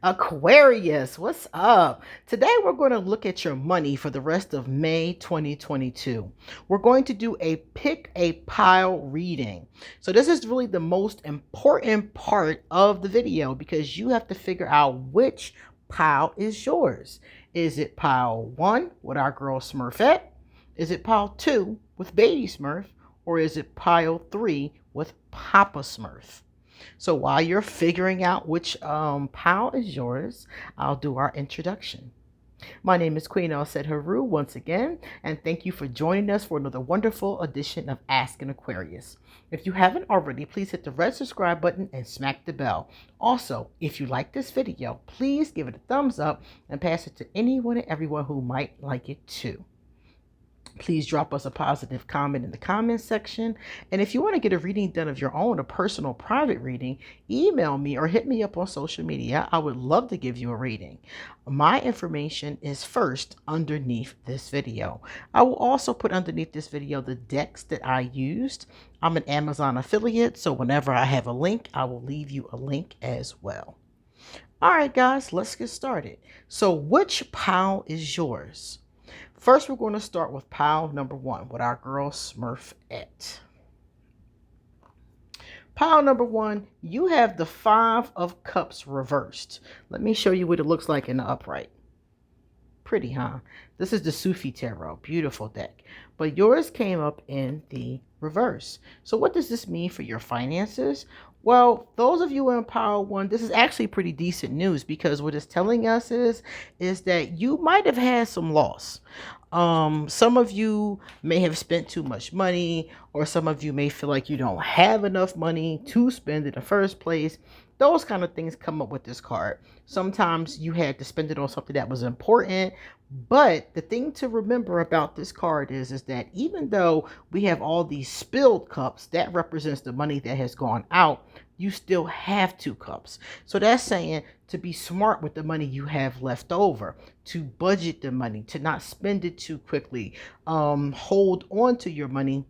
Aquarius, what's up? Today we're going to look at your money for the rest of May 2022. We're going to do a pick a pile reading. So this is really the most important part of the video because you have to figure out which pile is yours. Is it pile 1 with our girl Smurfette? Is it pile 2 with Baby Smurf? Or is it pile 3 with Papa Smurf? So while you're figuring out which pile is yours, I'll do our introduction. My name is QueenAusetHeru once again, and thank you for joining us for another wonderful edition of Ask an Aquarius. If you haven't already, please hit the red subscribe button and smack the bell. Also, if you like this video, please give it a thumbs up and pass it to anyone and everyone who might like it too. Please drop us a positive comment in the comments section. And if you want to get a reading done of your own, a personal private reading, email me or hit me up on social media. I would love to give you a reading. My information is first underneath this video. I will also put underneath this video the decks that I used. I'm an Amazon affiliate, so whenever I have a link, I will leave you a link as well. All right, guys, let's get started. So which pile is yours? First, we're going to start with pile number 1 with our girl Smurfette. Pile number 1, you have the 5 of Cups reversed. Let me show you what it looks like in the upright. Pretty, huh? This is the Sufi Tarot. Beautiful deck. But yours came up in the reverse. So what does this mean for your finances? Well, those of you in pile 1, this is actually pretty decent news because what it's telling us is that you might have had some loss. Some of you may have spent too much money, or some of you may feel like you don't have enough money to spend in the first place. Those kind of things come up with this card. Sometimes you had to spend it on something that was important. But the thing to remember about this card is that even though we have all these spilled cups, that represents the money that has gone out, you still have 2 cups. So that's saying to be smart with the money you have left over, to budget the money, to not spend it too quickly, hold on to your money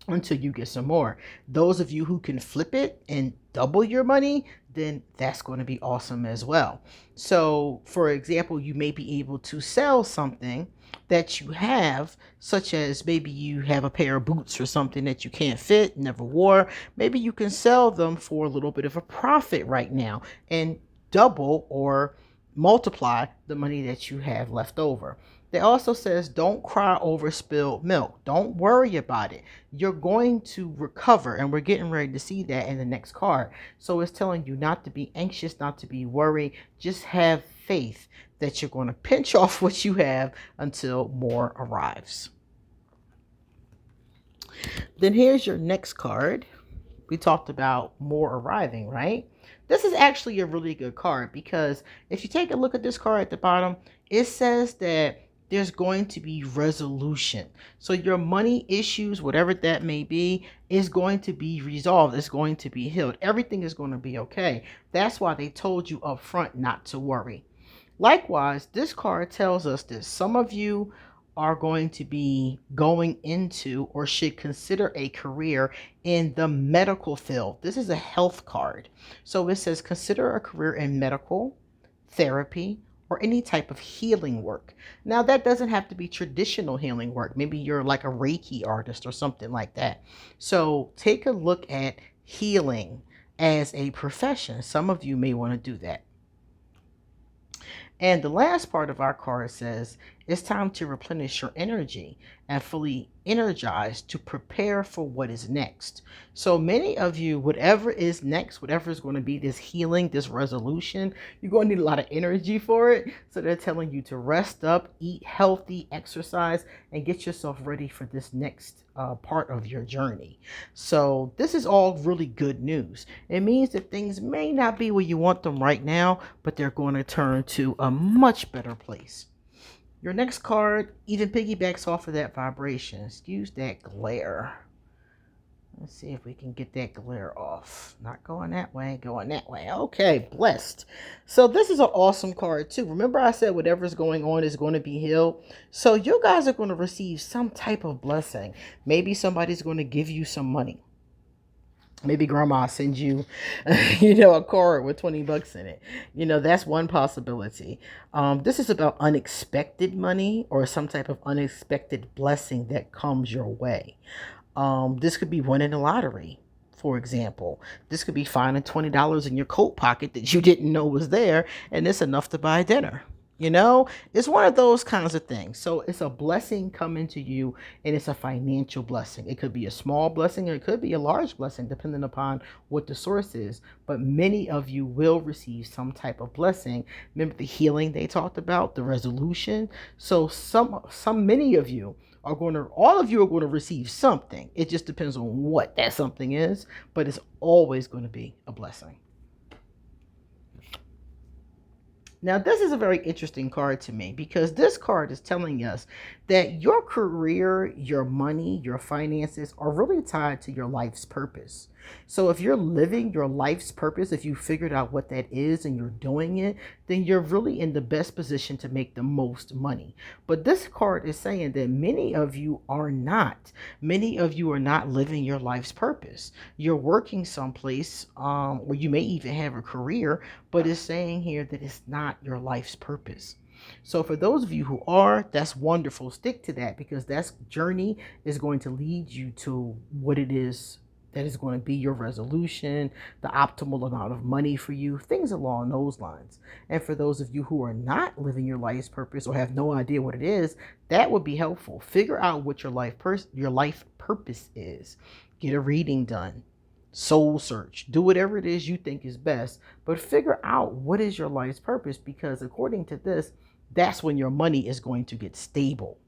until you get some more. Those of you who can flip it and double your money, then that's going to be awesome as well. So for example, you may be able to sell something that you have, such as maybe you have a pair of boots or something that you can't fit, never wore. Maybe you can sell them for a little bit of a profit right now and double or multiply the money that you have left over. It also says don't cry over spilled milk. Don't worry about it. You're going to recover, and we're getting ready to see that in the next card. So it's telling you not to be anxious, not to be worried. Just have faith that you're going to pinch off what you have until more arrives. Then here's your next card. We talked about more arriving, right? This is actually a really good card because if you take a look at this card at the bottom, it says that there's going to be resolution. So your money issues, whatever that may be, is going to be resolved. It's going to be healed. Everything is going to be okay. That's why they told you up front not to worry. Likewise, this card tells us that some of you are going to be going into or should consider a career in the medical field. This is a health card. So it says consider a career in medical, therapy, or any type of healing work. Now that doesn't have to be traditional healing work. Maybe you're like a Reiki artist or something like that. So take a look at healing as a profession. Some of you may want to do that. And the last part of our card says it's time to replenish your energy and fully energize to prepare for what is next. So many of you, whatever is next, whatever is going to be this healing, this resolution, you're going to need a lot of energy for it. So they're telling you to rest up, eat healthy, exercise, and get yourself ready for this next part of your journey. So this is all really good news. It means that things may not be where you want them right now, but they're going to turn to a much better place. Your next card even piggybacks off of that vibration. Excuse that glare. Let's see if we can get that glare off. Not going that way, going that way. Okay, blessed. So this is an awesome card too. Remember I said whatever's going on is going to be healed. So you guys are going to receive some type of blessing. Maybe somebody's going to give you some money. Maybe grandma sends you, a card with 20 bucks in it. That's one possibility. This is about unexpected money or some type of unexpected blessing that comes your way. This could be winning the lottery, for example. This could be finding $20 in your coat pocket that you didn't know was there, and it's enough to buy dinner. It's one of those kinds of things. So it's a blessing coming to you, and it's a financial blessing. It could be a small blessing, or it could be a large blessing, depending upon what the source is. But many of you will receive some type of blessing. Remember the healing they talked about, the resolution. So many of you all of you are going to receive something. It just depends on what that something is, but it's always going to be a blessing. Now, this is a very interesting card to me because this card is telling us that your career, your money, your finances are really tied to your life's purpose. So if you're living your life's purpose, if you figured out what that is and you're doing it, then you're really in the best position to make the most money. But this card is saying that many of you are not. Many of you are not living your life's purpose. You're working someplace where you may even have a career, but it's saying here that it's not your life's purpose. So for those of you who are, that's wonderful. Stick to that, because that journey is going to lead you to what it is that is going to be your resolution, the optimal amount of money for you, things along those lines. And for those of you who are not living your life's purpose or have no idea what it is, that would be helpful. Figure out what your life purpose is. Get a reading done. Soul search. Do whatever it is you think is best, but figure out what is your life's purpose, because according to this, that's when your money is going to get stable.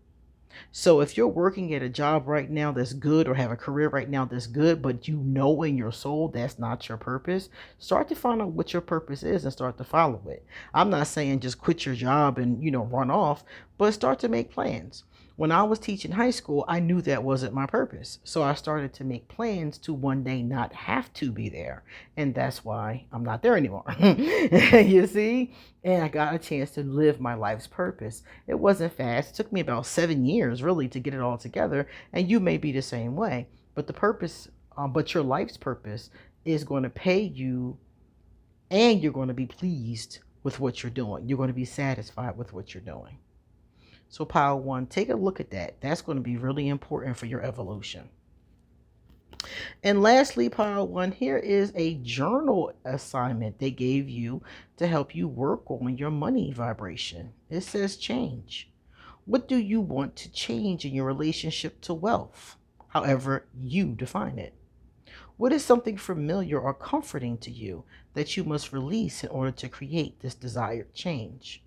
So if you're working at a job right now that's good, or have a career right now that's good, but you know in your soul that's not your purpose, start to find out what your purpose is and start to follow it. I'm not saying just quit your job and, run off, but start to make plans. When I was teaching high school, I knew that wasn't my purpose. So I started to make plans to one day not have to be there. And that's why I'm not there anymore. You see? And I got a chance to live my life's purpose. It wasn't fast. It took me about 7 years really to get it all together. And you may be the same way. But but your life's purpose is going to pay you, and you're going to be pleased with what you're doing. You're going to be satisfied with what you're doing. So pile 1, take a look at that. That's going to be really important for your evolution. And lastly, pile 1, here is a journal assignment they gave you to help you work on your money vibration. It says change. What do you want to change in your relationship to wealth? However you define it. What is something familiar or comforting to you that you must release in order to create this desired change?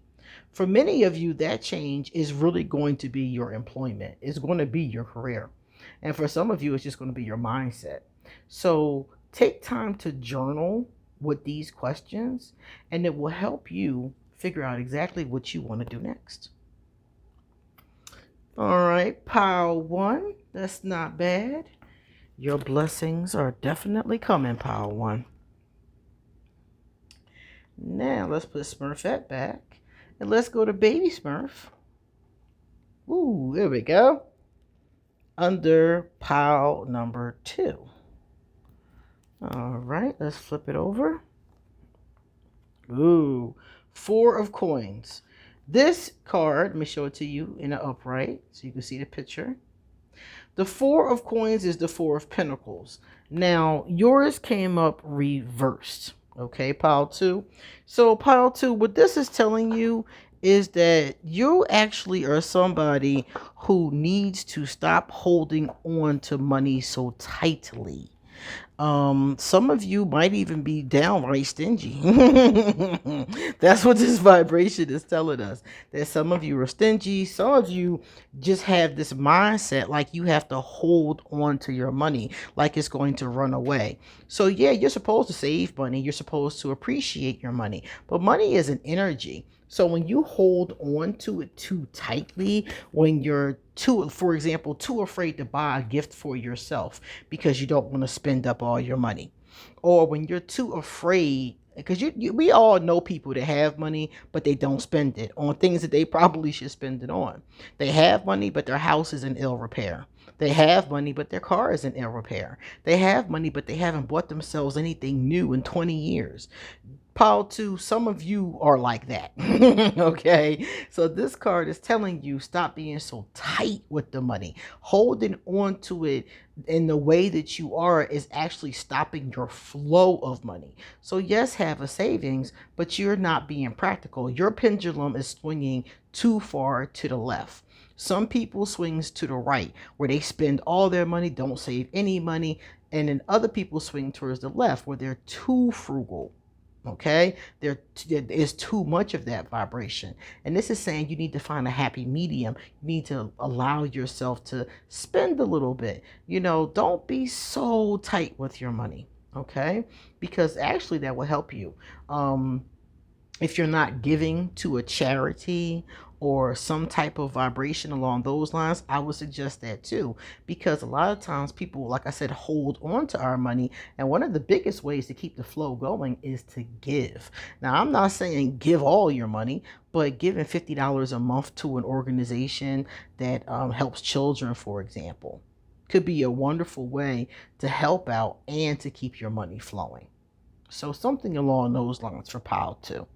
For many of you, that change is really going to be your employment. It's going to be your career. And for some of you, it's just going to be your mindset. So take time to journal with these questions, and it will help you figure out exactly what you want to do next. All right, pile 1, that's not bad. Your blessings are definitely coming, pile 1. Now let's put Smurfette back. And let's go to Baby Smurf. Ooh, there we go. Under pile number 2. All right, let's flip it over. Ooh, 4 of coins. This card, let me show it to you in an upright so you can see the picture. The 4 of coins is the 4 of pentacles. Now, yours came up reversed. Okay, pile 2. So pile 2, what this is telling you is that you actually are somebody who needs to stop holding on to money so tightly. Some of you might even be downright stingy. That's what this vibration is telling us. That some of you are stingy. Some of you just have this mindset like you have to hold on to your money, like it's going to run away. So yeah, you're supposed to save money. You're supposed to appreciate your money. But money is an energy. So when you hold on to it too tightly, when you're for example, too afraid to buy a gift for yourself because you don't want to spend up all your money, or when you're too afraid, because we all know people that have money, but they don't spend it on things that they probably should spend it on. They have money, but their house is in ill repair. They have money, but their car is in ill repair. They have money, but they haven't bought themselves anything new in 20 years. Pile 2, some of you are like that. Okay, so this card is telling you stop being so tight with the money. Holding on to it in the way that you are is actually stopping your flow of money. So yes, have a savings, but you're not being practical. Your pendulum is swinging too far to the left. Some people swings to the right, where they spend all their money, don't save any money, and then other people swing towards the left, where they're too frugal. Okay, there is too much of that vibration, and this is saying you need to find a happy medium. You need to allow yourself to spend a little bit. Don't be so tight with your money. Okay, because actually that will help you. If you're not giving to a charity or some type of vibration along those lines, I would suggest that too. Because a lot of times people, like I said, hold on to our money. And one of the biggest ways to keep the flow going is to give. Now, I'm not saying give all your money, but giving $50 a month to an organization that helps children, for example, could be a wonderful way to help out and to keep your money flowing. So something along those lines for pile 2.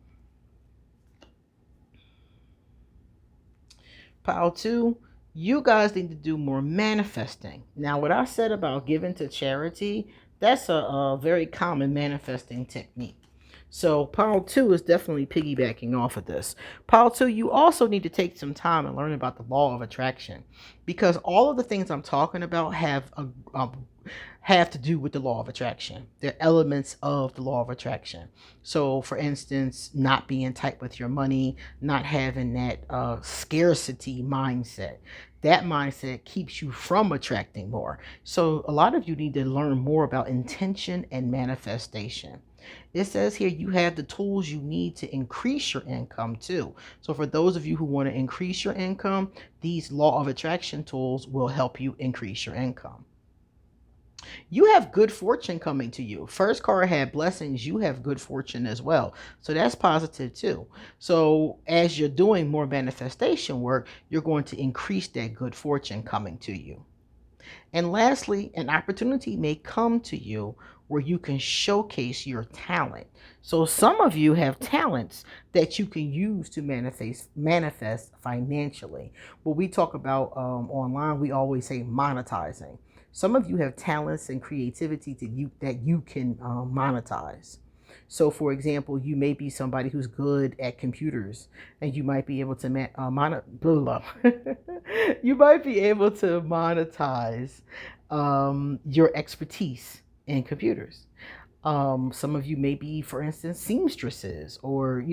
Pile 2, you guys need to do more manifesting. Now, what I said about giving to charity, that's a very common manifesting technique. So pile 2 is definitely piggybacking off of this. Pile 2, you also need to take some time and learn about the law of attraction, because all of the things I'm talking about have to do with the law of attraction. They're elements of the law of attraction. So for instance, not being tight with your money, not having that scarcity mindset. That mindset keeps you from attracting more. So a lot of you need to learn more about intention and manifestation. It says here you have the tools you need to increase your income too. So for those of you who want to increase your income, these law of attraction tools will help you increase your income. You have good fortune coming to you. First card had blessings. You have good fortune as well. So that's positive too. So as you're doing more manifestation work, you're going to increase that good fortune coming to you. And lastly, an opportunity may come to you where you can showcase your talent. So some of you have talents that you can use to manifest financially. What we talk about online, we always say monetizing. Some of you have talents and creativity that you can monetize. So, for example, you may be somebody who's good at computers, and you might be able to you might be able to monetize your expertise in computers. Some of you may be, for instance, seamstresses, or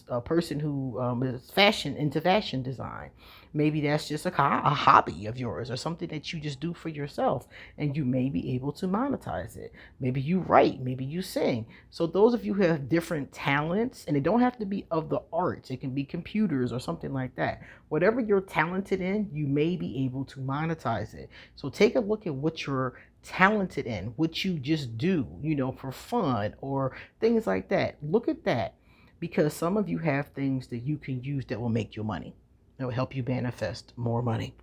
a person who is into fashion design. Maybe that's just a hobby of yours, or something that you just do for yourself, and you may be able to monetize it. Maybe you write, maybe you sing. So those of you who have different talents, and it don't have to be of the arts, it can be computers or something like that. Whatever you're talented in, you may be able to monetize it. So take a look at what you're talented in, what you just do, for fun or things like that. Look at that, because some of you have things that you can use that will make you money. That will help you manifest more money.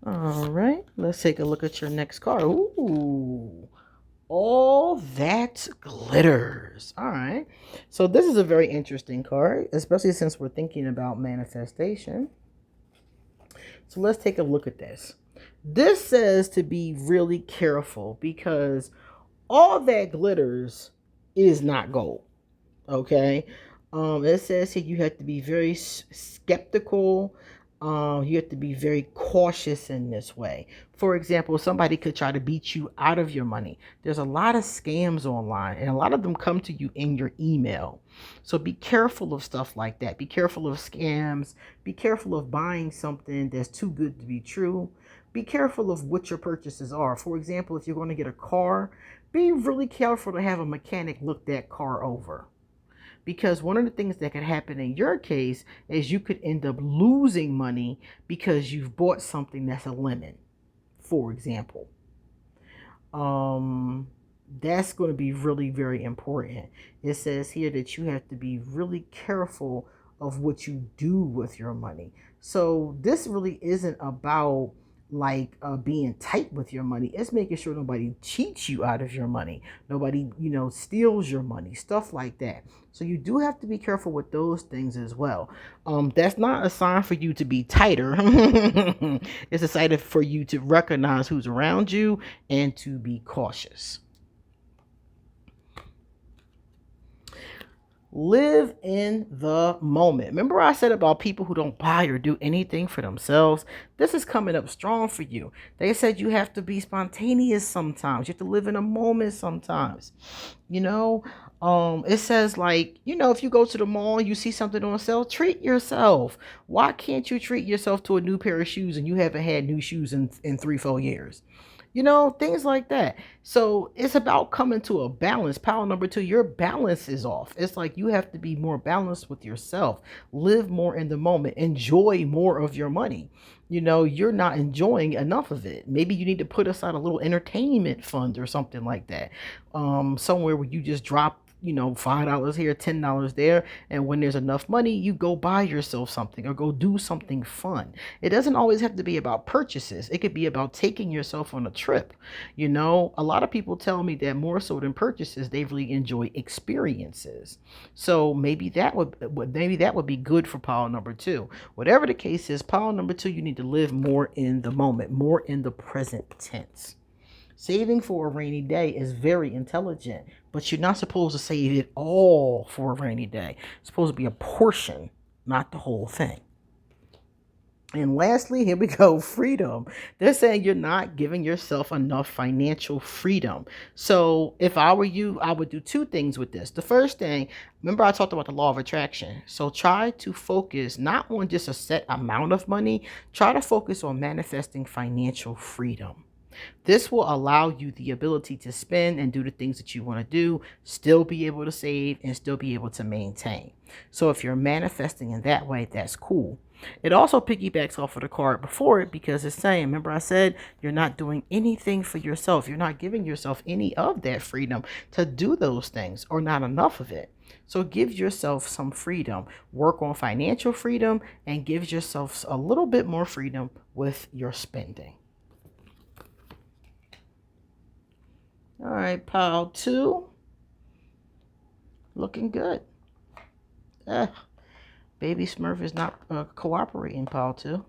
All right, let's take a look at your next card. Ooh, all that glitters. All right, so this is a very interesting card, especially since we're thinking about manifestation. So let's take a look at this. This says to be really careful, because all that glitters is not gold. Okay. It says here you have to be very skeptical. You have to be cautious cautious in this way. For example, somebody could try to beat you out of your money. There's a lot of scams online, and a lot of them come to you in your email. So be careful of stuff like that. Be careful of scams. Be careful of buying something that's too good to be true. Be careful of what your purchases are. For example, if you're going to get a car, be really careful to have a mechanic look that car over. Because one of the things that could happen in your case is you could end up losing money because you've bought something that's a lemon, for example. That's going to be really, very important. It says here that you have to be really careful of what you do with your money. So this really isn't about like being tight with your money. It's making sure nobody cheats you out of your money, nobody, you know, steals your money, stuff like that. So you do have to be careful with those things as well. That's not a sign for you to be tighter. It's a sign for you to recognize who's around you and to be cautious. Live in the moment. Remember I said about people who don't buy or do anything for themselves? This is coming up strong for you. They said you have to be spontaneous sometimes. You have to live in a moment sometimes. You know, it says like, you know, if you go to the mall, you see something on sale, treat yourself. Why can't you treat yourself to a new pair of shoes and you haven't had new shoes in 3-4 years? You know, things like that. So it's about coming to a balance. Power number 2, your balance is off. It's like you have to be more balanced with yourself. Live more in the moment. Enjoy more of your money. You know, you're not enjoying enough of it. Maybe you need to put aside a little entertainment fund or something like that. Somewhere where you just drop, you know, $5 here, $10 there, and when there's enough money, you go buy yourself something or go do something fun. It doesn't always have to be about purchases. It could be about taking yourself on a trip. You know, a lot of people tell me that more so than purchases, they really enjoy experiences. So maybe that would be good for pile number 2. Whatever the case is, pile number 2, you need to live more in the moment, more in the present tense. Saving for a rainy day is very intelligent, but you're not supposed to save it all for a rainy day. It's supposed to be a portion, not the whole thing. And lastly, here we go, freedom. They're saying you're not giving yourself enough financial freedom. So if I were you, I would do 2 things with this. The first thing, remember I talked about the law of attraction. So try to focus not on just a set amount of money. Try to focus on manifesting financial freedom. This will allow you the ability to spend and do the things that you want to do, still be able to save, and still be able to maintain. So if you're manifesting in that way, that's cool. It also piggybacks off of the card before it because it's saying, remember I said, you're not doing anything for yourself. You're not giving yourself any of that freedom to do those things, or not enough of it. So give yourself some freedom. Work on financial freedom and give yourself a little bit more freedom with your spending. All right, pile 2. Looking good. Baby Smurf is not cooperating, pile 2.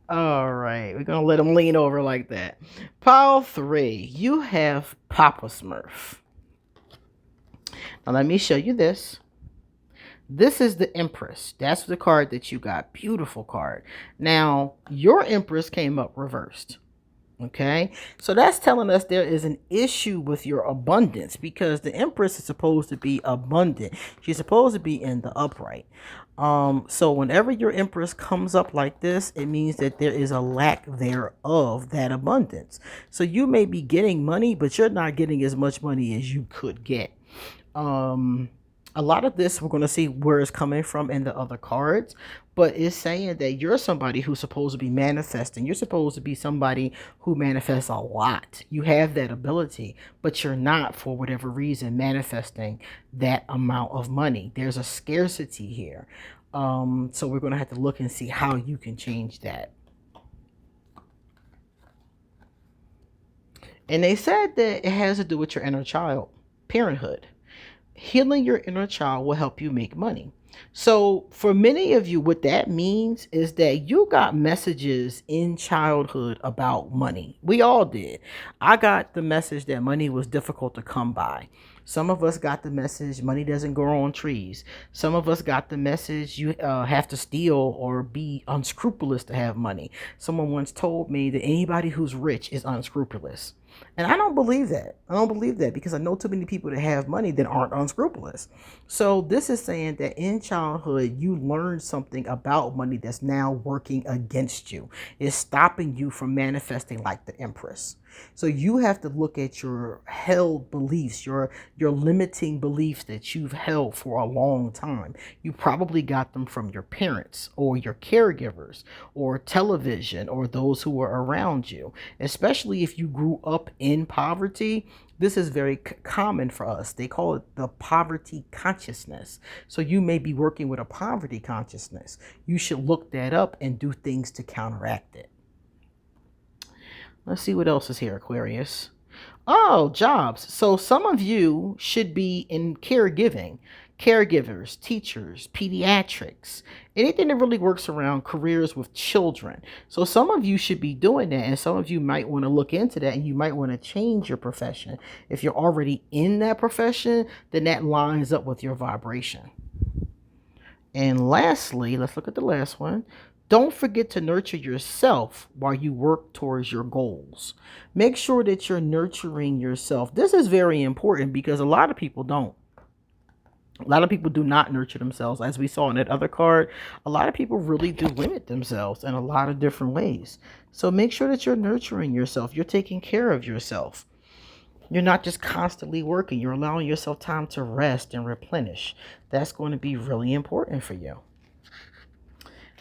All right, we're going to let him lean over like that. Pile 3, you have Papa Smurf. Now, let me show you this. This is the Empress. That's the card that you got. Beautiful card. Now, your Empress came up reversed. Okay, so that's telling us there is an issue with your abundance because the Empress is supposed to be abundant. She's supposed to be in the upright. So whenever your Empress comes up like this, it means that there is a lack thereof that abundance. So you may be getting money, but you're not getting as much money as you could get. A lot of this we're going to see where it's coming from in the other cards, but it's saying that you're somebody who's supposed to be manifesting. You're supposed to be somebody who manifests a lot. You have that ability, but you're not, for whatever reason, manifesting that amount of money. There's a scarcity here. So we're going to have to look and see how you can change that. And they said that it has to do with your inner child, parenthood. Healing your inner child will help you make money. So for many of you, what that means is that you got messages in childhood about money. We all did. I got the message that money was difficult to come by. Some of us got the message money doesn't grow on trees. Some of us got the message you have to steal or be unscrupulous to have money. Someone once told me that anybody who's rich is unscrupulous. And I don't believe that. I don't believe that because I know too many people that have money that aren't unscrupulous. So this is saying that in childhood, you learned something about money that's now working against you. It's stopping you from manifesting like the Empress. So you have to look at your held beliefs, your limiting beliefs that you've held for a long time. You probably got them from your parents or your caregivers or television or those who were around you. Especially if you grew up in poverty, This is very common for us. They call it the poverty consciousness. So you may be working with a poverty consciousness. You should look that up and do things to counteract it. Let's see what else is here, Aquarius. Oh, jobs. So some of you should be in caregiving, caregivers, teachers, pediatrics, anything that really works around careers with children. So some of you should be doing that, and some of you might want to look into that, and you might want to change your profession. If you're already in that profession, then that lines up with your vibration. And lastly, let's look at the last one. Don't forget to nurture yourself while you work towards your goals. Make sure that you're nurturing yourself. This is very important because a lot of people don't. A lot of people do not nurture themselves. As we saw in that other card, a lot of people really do limit themselves in a lot of different ways. So make sure that you're nurturing yourself. You're taking care of yourself. You're not just constantly working. You're allowing yourself time to rest and replenish. That's going to be really important for you.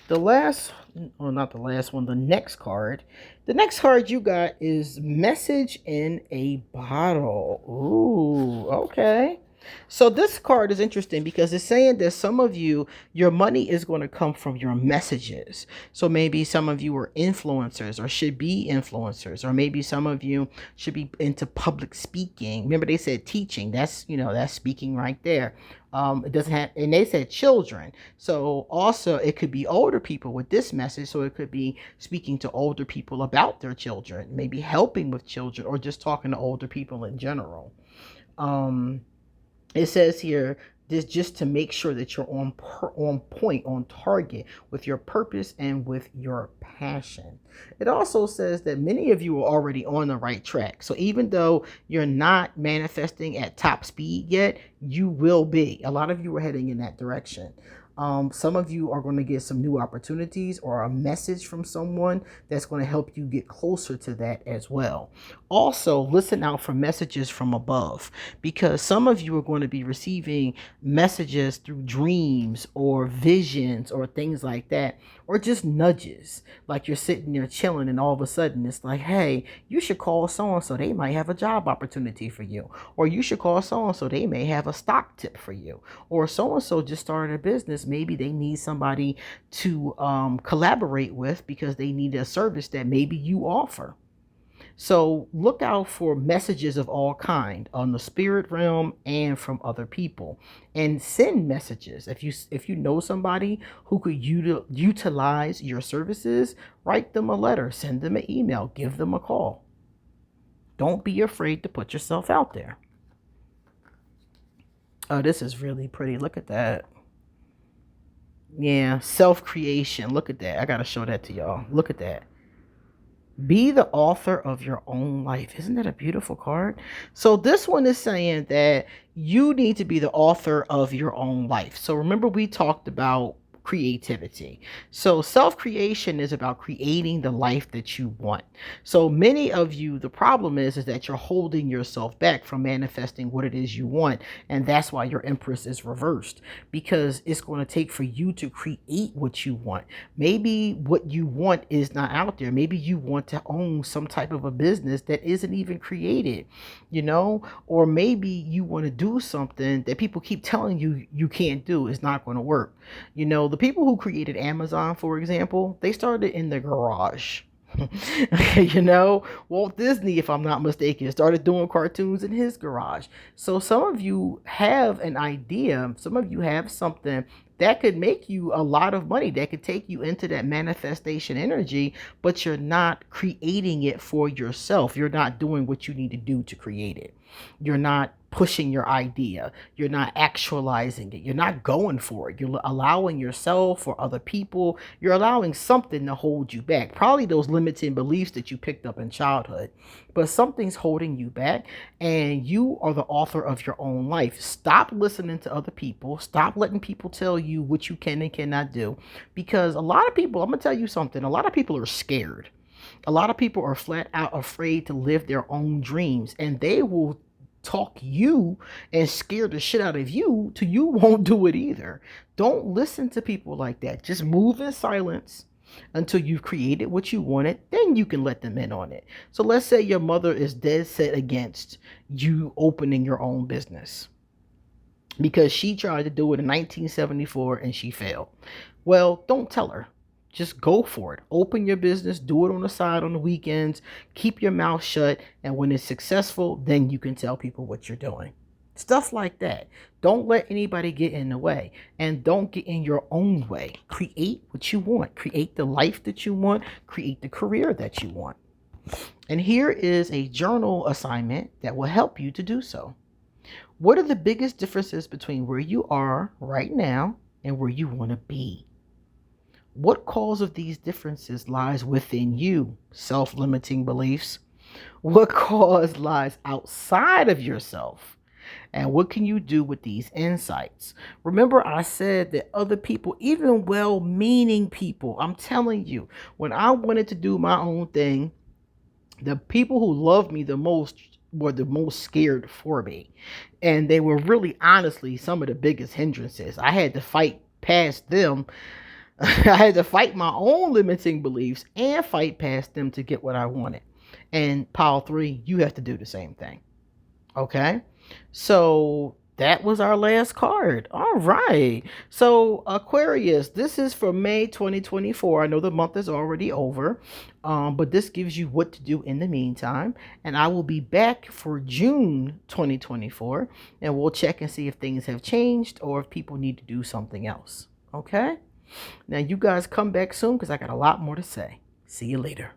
The last, or not the last one, the next card. The next card you got is Message in a Bottle. Ooh, okay. So this card is interesting because it's saying that some of you, your money is going to come from your messages. So maybe some of you are influencers or should be influencers, or maybe some of you should be into public speaking. Remember they said teaching. That's, that's speaking right there. It doesn't have, and they said children. So also it could be older people with this message. So it could be speaking to older people about their children, maybe helping with children, or just talking to older people in general. It says here, this just to make sure that you're on point, on target with your purpose and with your passion. It also says that many of you are already on the right track. So even though you're not manifesting at top speed yet, you will be. A lot of you are heading in that direction. Some of you are going to get some new opportunities or a message from someone that's going to help you get closer to that as well. Also, listen out for messages from above, because some of you are going to be receiving messages through dreams or visions or things like that, or just nudges. Like you're sitting there chilling and all of a sudden it's like, hey, you should call so-and-so. They might have a job opportunity for you. Or you should call so-and-so. They may have a stock tip for you. Or so-and-so just started a business. Maybe they need somebody to collaborate with because they need a service that maybe you offer. So look out for messages of all kind on the spirit realm and from other people, and send messages. If you know somebody who could utilize your services, write them a letter, send them an email, give them a call. Don't be afraid to put yourself out there. Oh, this is really pretty. Look at that. Yeah, self-creation. Look at that. I got to show that to y'all. Look at that. Be the author of your own life. Isn't that a beautiful card? So this one is saying that you need to be the author of your own life. So remember we talked about creativity. So self-creation is about creating the life that you want. So many of you, the problem is that you're holding yourself back from manifesting what it is you want. And that's why your Empress is reversed, because it's going to take for you to create what you want. Maybe what you want is not out there. Maybe you want to own some type of a business that isn't even created, or maybe you want to do something that people keep telling you you can't do. It's not going to work. The people who created Amazon, for example, they started in the garage. Walt Disney, if I'm not mistaken, started doing cartoons in his garage. So some of you have an idea, some of you have something that could make you a lot of money, that could take you into that manifestation energy, but you're not creating it for yourself. You're not doing what you need to do to create it. You're not pushing your idea. You're not actualizing it. You're not going for it. You're allowing yourself or other people, you're allowing something to hold you back. Probably those limiting beliefs that you picked up in childhood, but something's holding you back, and you are the author of your own life. Stop listening to other people. Stop letting people tell you what you can and cannot do, because a lot of people, I'm going to tell you something, a lot of people are scared. A lot of people are flat out afraid to live their own dreams, and they will talk you and scare the shit out of you till you won't do it either. Don't listen to people like that. Just move in silence until you've created what you wanted. Then you can let them in on it. So let's say your mother is dead set against you opening your own business because she tried to do it in 1974 and she failed. Well, don't tell her. Just go for it. Open your business, do it on the side on the weekends, keep your mouth shut, and when it's successful, then you can tell people what you're doing. Stuff like that. Don't let anybody get in the way, and don't get in your own way. Create what you want. Create the life that you want. Create the career that you want. And here is a journal assignment that will help you to do so. What are the biggest differences between where you are right now and where you want to be? What cause of these differences lies within you? Self-limiting beliefs. What cause lies outside of yourself? And what can you do with these insights? Remember, I said that other people, even well-meaning people, I'm telling you, when I wanted to do my own thing, the people who loved me the most were the most scared for me. And they were really, honestly, some of the biggest hindrances. I had to fight past them. I had to fight my own limiting beliefs and fight past them to get what I wanted. And pile 3, you have to do the same thing. Okay? So that was our last card. All right. So Aquarius, this is for May 2024. I know the month is already over, but this gives you what to do in the meantime. And I will be back for June 2024, and we'll check and see if things have changed or if people need to do something else. Okay? Now, you guys come back soon because I got a lot more to say. See you later.